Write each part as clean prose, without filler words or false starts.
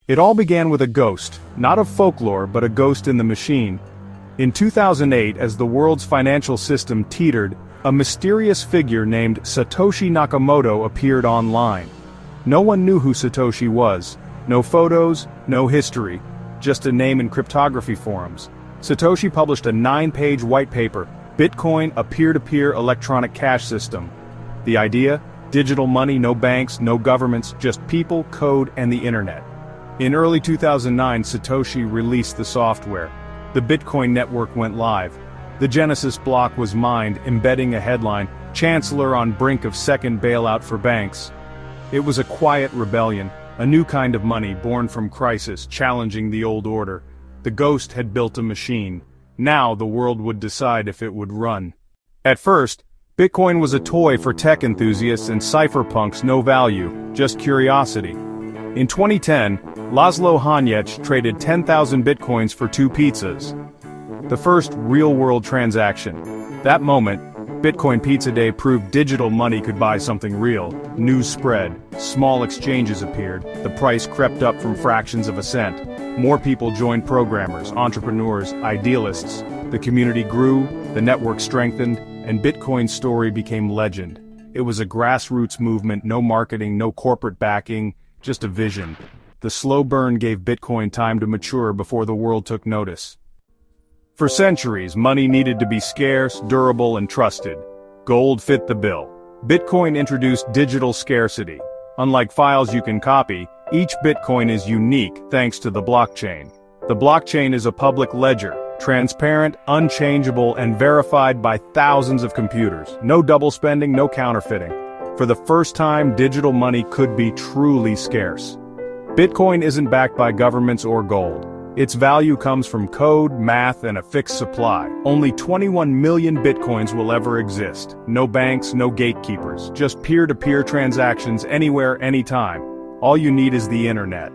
It all began with a ghost, not of folklore but a ghost in the machine. In 2008, as the world's financial system teetered, a mysterious figure named Satoshi Nakamoto appeared online. No one knew who Satoshi was. No photos, no history. Just a name in cryptography forums. Satoshi published a 9-page white paper, Bitcoin, a peer-to-peer electronic cash system. The idea? Digital money, no banks, no governments, just people, code, and the internet. In early 2009, Satoshi released the software. The Bitcoin network went live. The Genesis block was mined, embedding a headline, "Chancellor on brink of second bailout for banks." It was a quiet rebellion, a new kind of money born from crisis, challenging the old order. The ghost had built a machine. Now the world would decide if it would run. At first, Bitcoin was a toy for tech enthusiasts and cypherpunks, no value, just curiosity. In 2010, Laszlo Hanyecz traded 10,000 bitcoins for 2 pizzas. The first real-world transaction. That moment, Bitcoin Pizza Day proved digital money could buy something real. News spread, small exchanges appeared, the price crept up from fractions of a cent. More people joined, programmers, entrepreneurs, idealists. The community grew, the network strengthened, and Bitcoin's story became legend. It was a grassroots movement, no marketing, no corporate backing, just a vision. The slow burn gave Bitcoin time to mature before the world took notice. For centuries, money needed to be scarce, durable, and trusted. Gold fit the bill. Bitcoin introduced digital scarcity. Unlike files you can copy, each Bitcoin is unique thanks to the blockchain. The blockchain is a public ledger, transparent, unchangeable, and verified by thousands of computers. No double spending, no counterfeiting. For the first time, digital money could be truly scarce. Bitcoin isn't backed by governments or gold. Its value comes from code, math, and a fixed supply. Only 21 million Bitcoins will ever exist. No banks, no gatekeepers, just peer-to-peer transactions anywhere, anytime. All you need is the internet.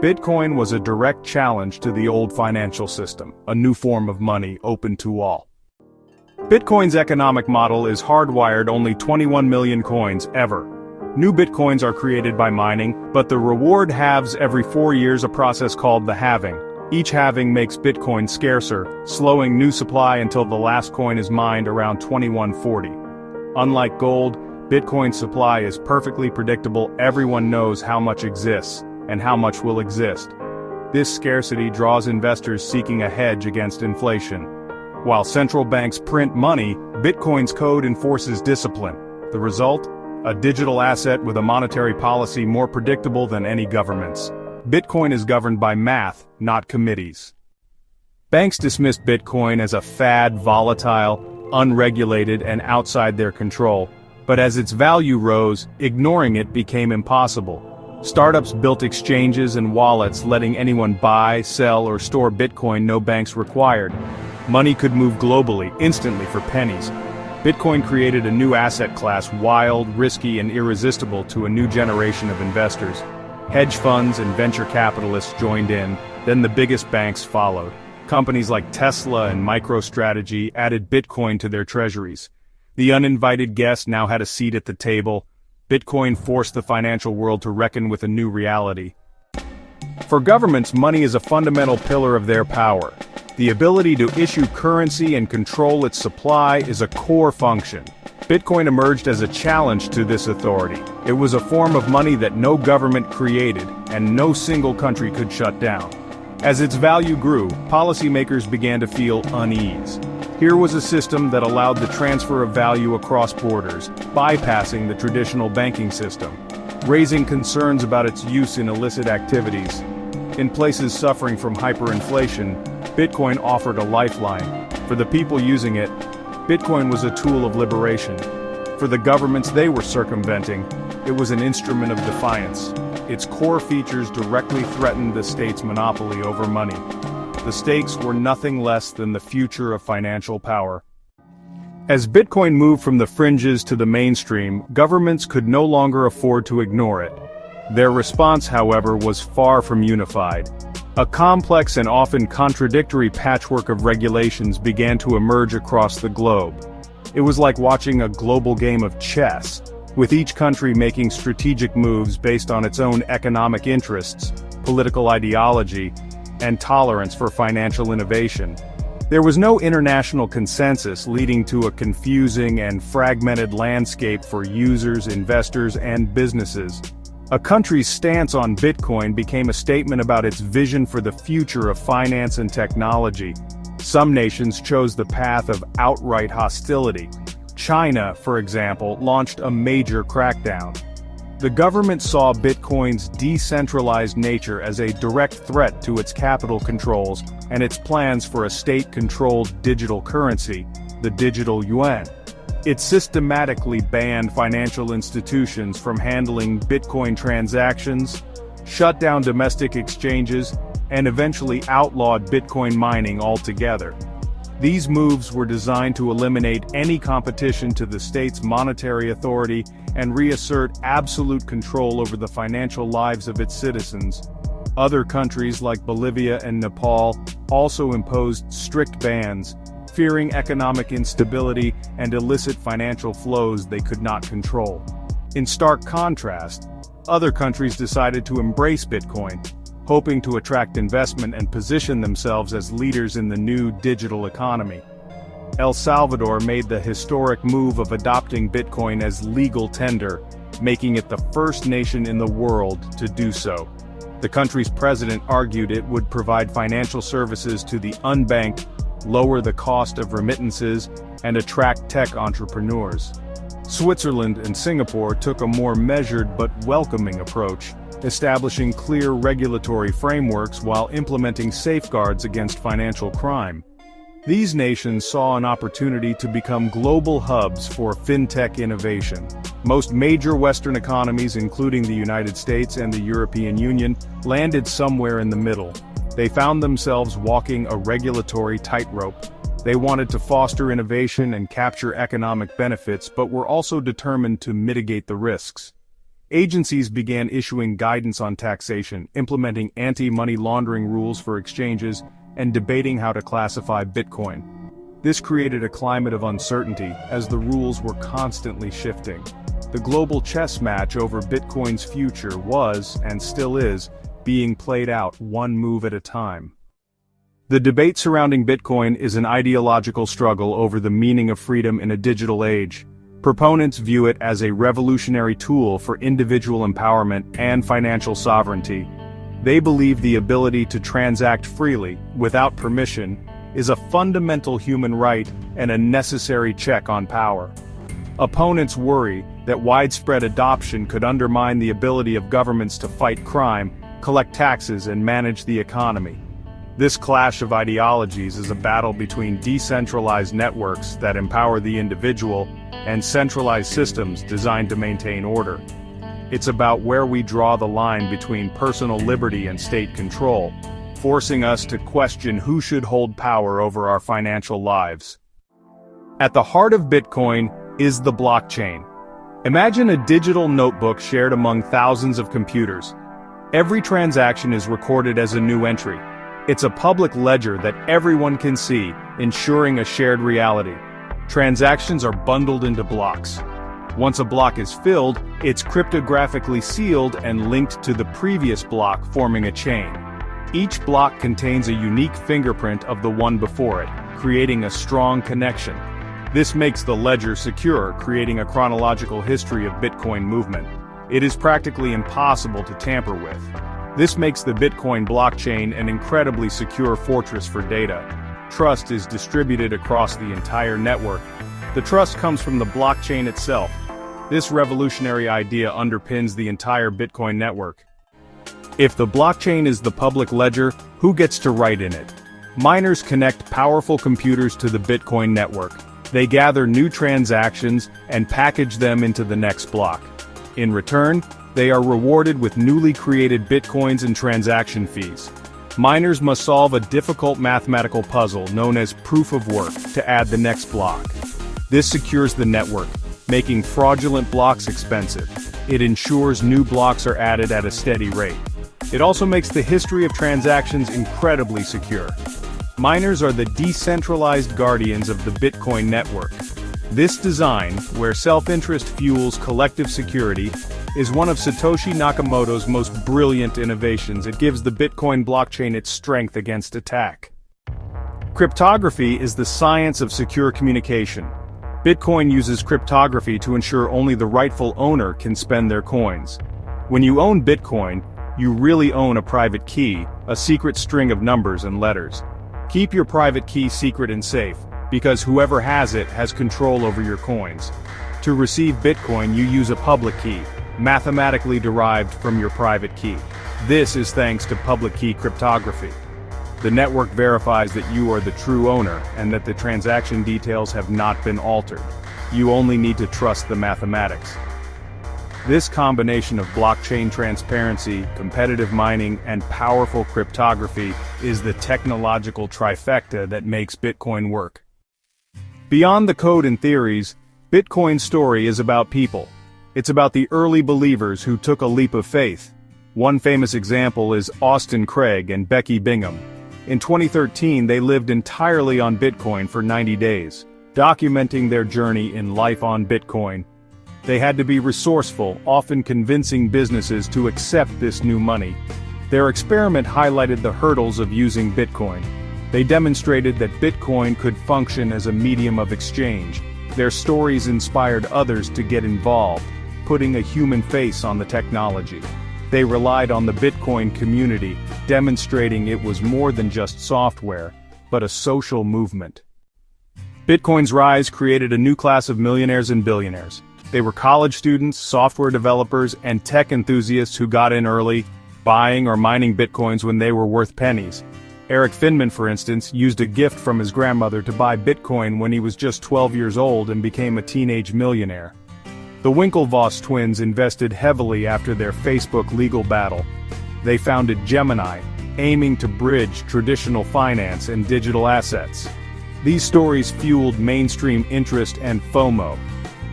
Bitcoin was a direct challenge to the old financial system, a new form of money open to all. Bitcoin's economic model is hardwired, only 21 million coins ever. New Bitcoins are created by mining, but the reward halves every 4 years, a process called the halving. Each halving makes Bitcoin scarcer, slowing new supply until the last coin is mined around 2140. Unlike gold, Bitcoin's supply is perfectly predictable. Everyone knows how much exists, and how much will exist. This scarcity draws investors seeking a hedge against inflation. While central banks print money, Bitcoin's code enforces discipline. The result? A digital asset with a monetary policy more predictable than any government's. Bitcoin is governed by math, not committees. Banks dismissed Bitcoin as a fad, volatile, unregulated, and outside their control. But as its value rose, ignoring it became impossible. Startups built exchanges and wallets, letting anyone buy, sell, or store Bitcoin, no banks required. Money could move globally, instantly, for pennies. Bitcoin created a new asset class, wild, risky, and irresistible to a new generation of investors. Hedge funds and venture capitalists joined in, then the biggest banks followed. Companies like Tesla and MicroStrategy added Bitcoin to their treasuries. The uninvited guest now had a seat at the table. Bitcoin forced the financial world to reckon with a new reality. For governments, money is a fundamental pillar of their power. The ability to issue currency and control its supply is a core function. Bitcoin emerged as a challenge to this authority. It was a form of money that no government created, and no single country could shut down. As its value grew, policymakers began to feel unease. Here was a system that allowed the transfer of value across borders, bypassing the traditional banking system, raising concerns about its use in illicit activities. In places suffering from hyperinflation, Bitcoin offered a lifeline. For the people using it, Bitcoin was a tool of liberation. For the governments they were circumventing, it was an instrument of defiance. Its core features directly threatened the state's monopoly over money. The stakes were nothing less than the future of financial power. As Bitcoin moved from the fringes to the mainstream, governments could no longer afford to ignore it. Their response, however, was far from unified. A complex and often contradictory patchwork of regulations began to emerge across the globe. It was like watching a global game of chess, with each country making strategic moves based on its own economic interests. political ideology, and tolerance for financial innovation. There was no international consensus, leading to a confusing and fragmented landscape for users, investors, and businesses. A country's stance on Bitcoin became a statement about its vision for the future of finance and technology. Some nations chose the path of outright hostility. China, for example, launched a major crackdown. The government saw Bitcoin's decentralized nature as a direct threat to its capital controls and its plans for a state-controlled digital currency, the digital yuan. It systematically banned financial institutions from handling Bitcoin transactions, shut down domestic exchanges, and eventually outlawed Bitcoin mining altogether. These moves were designed to eliminate any competition to the state's monetary authority and reassert absolute control over the financial lives of its citizens. Other countries like Bolivia and Nepal also imposed strict bans, fearing economic instability and illicit financial flows they could not control. In stark contrast, other countries decided to embrace Bitcoin, hoping to attract investment and position themselves as leaders in the new digital economy. El Salvador made the historic move of adopting Bitcoin as legal tender, making it the first nation in the world to do so. The country's president argued it would provide financial services to the unbanked, lower the cost of remittances, and attract tech entrepreneurs. Switzerland and Singapore took a more measured but welcoming approach, establishing clear regulatory frameworks while implementing safeguards against financial crime. These nations saw an opportunity to become global hubs for fintech innovation. Most major Western economies, including the United States and the European Union, landed somewhere in the middle. They found themselves walking a regulatory tightrope. They wanted to foster innovation and capture economic benefits, but were also determined to mitigate the risks. Agencies began issuing guidance on taxation, implementing anti-money laundering rules for exchanges, and debating how to classify Bitcoin. This created a climate of uncertainty, as the rules were constantly shifting. The global chess match over Bitcoin's future was, and still is, being played out one move at a time. The debate surrounding Bitcoin is an ideological struggle over the meaning of freedom in a digital age. Proponents view it as a revolutionary tool for individual empowerment and financial sovereignty. They believe the ability to transact freely, without permission, is a fundamental human right and a necessary check on power. Opponents worry that widespread adoption could undermine the ability of governments to fight crime, collect taxes, and manage the economy. This clash of ideologies is a battle between decentralized networks that empower the individual and centralized systems designed to maintain order. It's about where we draw the line between personal liberty and state control, forcing us to question who should hold power over our financial lives. At the heart of Bitcoin is the blockchain. Imagine a digital notebook shared among thousands of computers. Every transaction is recorded as a new entry. It's a public ledger that everyone can see, ensuring a shared reality. Transactions are bundled into blocks. Once a block is filled, it's cryptographically sealed and linked to the previous block, forming a chain. Each block contains a unique fingerprint of the one before it, creating a strong connection. This makes the ledger secure, creating a chronological history of Bitcoin movement. It is practically impossible to tamper with. This makes the Bitcoin blockchain an incredibly secure fortress for data. Trust is distributed across the entire network. The trust comes from the blockchain itself. This revolutionary idea underpins the entire Bitcoin network. If the blockchain is the public ledger, who gets to write in it? Miners connect powerful computers to the Bitcoin network. They gather new transactions and package them into the next block. In return, they are rewarded with newly created Bitcoins and transaction fees. Miners must solve a difficult mathematical puzzle known as proof of work to add the next block. This secures the network, making fraudulent blocks expensive. It ensures new blocks are added at a steady rate. It also makes the history of transactions incredibly secure. Miners are the decentralized guardians of the Bitcoin network. This design, where self-interest fuels collective security, is one of Satoshi Nakamoto's most brilliant innovations. It gives the Bitcoin blockchain its strength against attack. Cryptography is the science of secure communication. Bitcoin uses cryptography to ensure only the rightful owner can spend their coins. When you own Bitcoin, you really own a private key, a secret string of numbers and letters. Keep your private key secret and safe, because whoever has it has control over your coins. To receive Bitcoin, you use a public key, mathematically derived from your private key. This is thanks to public key cryptography. The network verifies that you are the true owner and that the transaction details have not been altered. You only need to trust the mathematics. This combination of blockchain transparency, competitive mining, and powerful cryptography is the technological trifecta that makes Bitcoin work. Beyond the code and theories, Bitcoin's story is about people. It's about the early believers who took a leap of faith. One famous example is Austin Craig and Becky Bingham. In 2013, they lived entirely on Bitcoin for 90 days, documenting their journey in life on Bitcoin. They had to be resourceful, often convincing businesses to accept this new money. Their experiment highlighted the hurdles of using Bitcoin. They demonstrated that Bitcoin could function as a medium of exchange. Their stories inspired others to get involved, putting a human face on the technology. They relied on the Bitcoin community, demonstrating it was more than just software, but a social movement. Bitcoin's rise created a new class of millionaires and billionaires. They were college students, software developers, and tech enthusiasts who got in early, buying or mining Bitcoins when they were worth pennies. Eric Finman, for instance, used a gift from his grandmother to buy Bitcoin when he was just 12 years old and became a teenage millionaire. The Winklevoss twins invested heavily after their Facebook legal battle. They founded Gemini, aiming to bridge traditional finance and digital assets. These stories fueled mainstream interest and FOMO.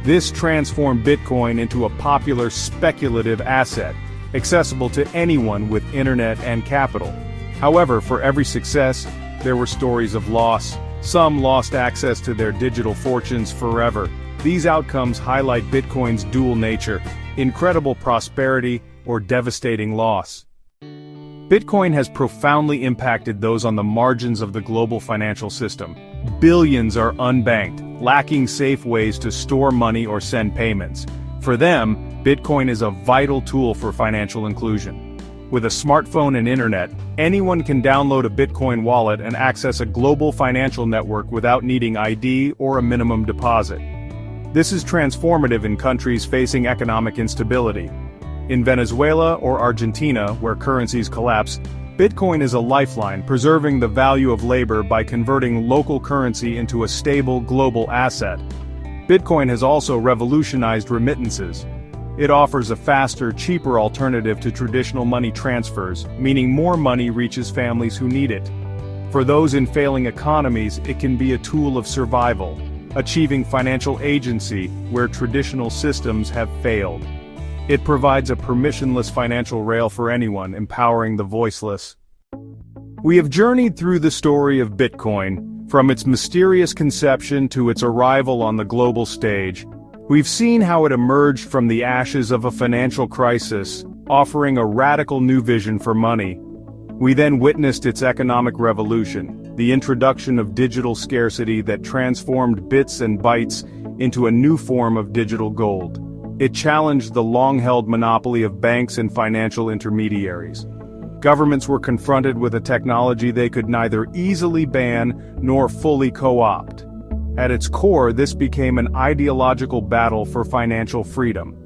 This transformed Bitcoin into a popular speculative asset, accessible to anyone with internet and capital. However, for every success, there were stories of loss. Some lost access to their digital fortunes forever. These outcomes highlight Bitcoin's dual nature: incredible prosperity or devastating loss. Bitcoin has profoundly impacted those on the margins of the global financial system. Billions are unbanked, lacking safe ways to store money or send payments. For them, Bitcoin is a vital tool for financial inclusion. With a smartphone and internet, anyone can download a Bitcoin wallet and access a global financial network without needing ID or a minimum deposit. This is transformative in countries facing economic instability. In Venezuela or Argentina, where currencies collapse, Bitcoin is a lifeline, preserving the value of labor by converting local currency into a stable global asset. Bitcoin has also revolutionized remittances. It offers a faster, cheaper alternative to traditional money transfers, meaning more money reaches families who need it. For those in failing economies, it can be a tool of survival, achieving financial agency where traditional systems have failed. It provides a permissionless financial rail for anyone, empowering the voiceless. We have journeyed through the story of Bitcoin, from its mysterious conception to its arrival on the global stage. We've seen how it emerged from the ashes of a financial crisis, offering a radical new vision for money. We then witnessed its economic revolution, the introduction of digital scarcity that transformed bits and bytes into a new form of digital gold. It challenged the long-held monopoly of banks and financial intermediaries. Governments were confronted with a technology they could neither easily ban nor fully co-opt. At its core, this became an ideological battle for financial freedom.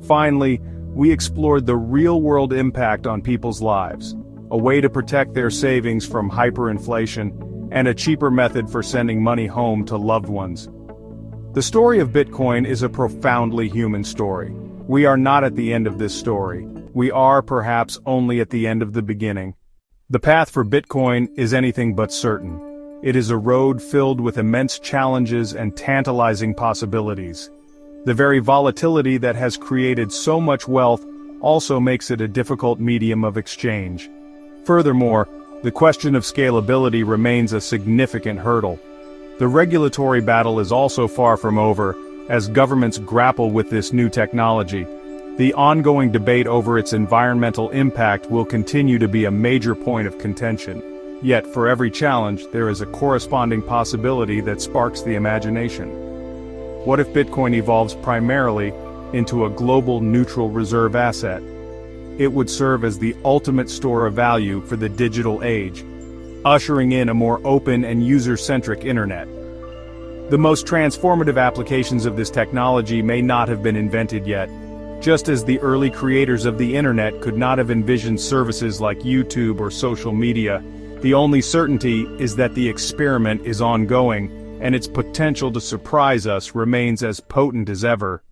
Finally, we explored the real-world impact on people's lives, a way to protect their savings from hyperinflation, and a cheaper method for sending money home to loved ones. The story of Bitcoin is a profoundly human story. We are not at the end of this story. We are perhaps only at the end of the beginning. The path for Bitcoin is anything but certain. It is a road filled with immense challenges and tantalizing possibilities. The very volatility that has created so much wealth also makes it a difficult medium of exchange. Furthermore, the question of scalability remains a significant hurdle. The regulatory battle is also far from over, as governments grapple with this new technology. The ongoing debate over its environmental impact will continue to be a major point of contention. Yet, for every challenge, there is a corresponding possibility that sparks the imagination. What if Bitcoin evolves primarily into a global neutral reserve asset? It would serve as the ultimate store of value for the digital age, ushering in a more open and user-centric internet. The most transformative applications of this technology may not have been invented yet, just as the early creators of the internet could not have envisioned services like YouTube or social media. The only certainty is that the experiment is ongoing, and its potential to surprise us remains as potent as ever.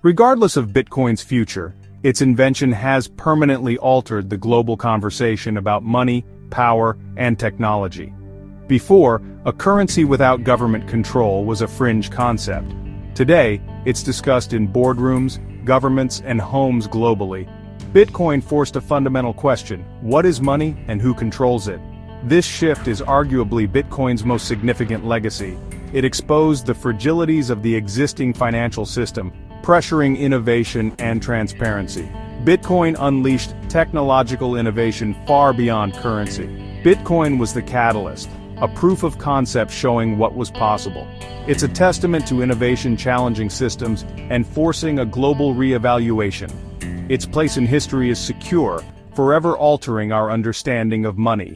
Regardless of Bitcoin's future, its invention has permanently altered the global conversation about money, power, and technology. Before, a currency without government control was a fringe concept. Today, it's discussed in boardrooms, governments, and homes globally. Bitcoin forced a fundamental question: what is money and who controls it? This shift is arguably Bitcoin's most significant legacy. It exposed the fragilities of the existing financial system, pressuring innovation and transparency. Bitcoin unleashed technological innovation far beyond currency. Bitcoin was the catalyst, a proof of concept showing what was possible. It's a testament to innovation challenging systems and forcing a global re-evaluation. Its place in history is secure, forever altering our understanding of money.